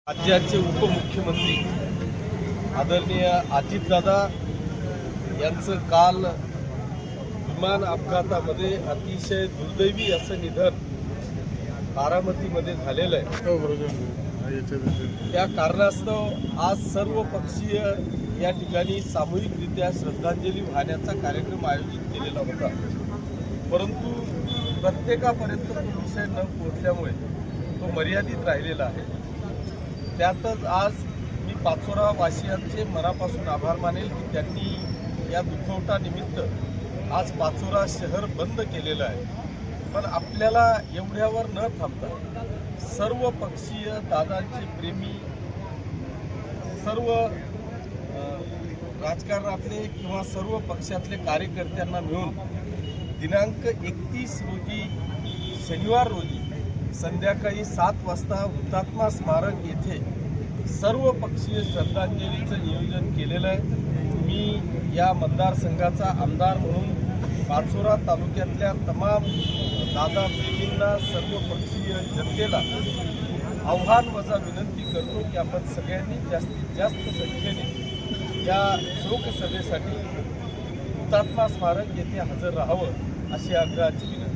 राज्याचे उपमुख्यमंत्री आदरणीय अजितदादा यांचं काल विमान अपघातामध्ये अतिशय दुर्दैवी असं निधन बारामतीमध्ये झालेलं आहे। त्या कारणास्तव आज सर्व पक्षीय या ठिकाणी सामूहिकरित्या श्रद्धांजली वाहण्याचा कार्यक्रम आयोजित केलेला होता, परंतु प्रत्येकापर्यंत तो विषय न पोहोचल्यामुळे तो मर्यादित राहिलेला आहे। त्यातच आज मी पाचोरा वासियांचे मनापासून आभार मानेल की त्यांनी या दुखवटानिमित्त आज पाचोरा शहर बंद केलेलं आहे। पण आपल्याला एवढ्यावर न थांबता सर्व पक्षीय दादांचे प्रेमी, सर्व राजकारणातले किंवा सर्व पक्षातले कार्यकर्त्यांना मिळून दिनांक 31 रोजी शनिवार रोजी संध्याकाळी 7 वाजता हुतात्मा स्मारक येथे सर्व पक्षीय श्रद्धांजलीचं नियोजन केलेलं आहे। मी या मतदारसंघाचा आमदार म्हणून पाचोरा तालुक्यातल्या तमाम दादा प्रेमींना, सर्व पक्षीय जनतेला आव्हान वजा विनंती करतो की आपण सगळ्यांनी जास्तीत जास्त संख्येने या शोकसभेसाठी हुतात्मा स्मारक येथे हजर राहावं अशी आग्रहाची विनंती।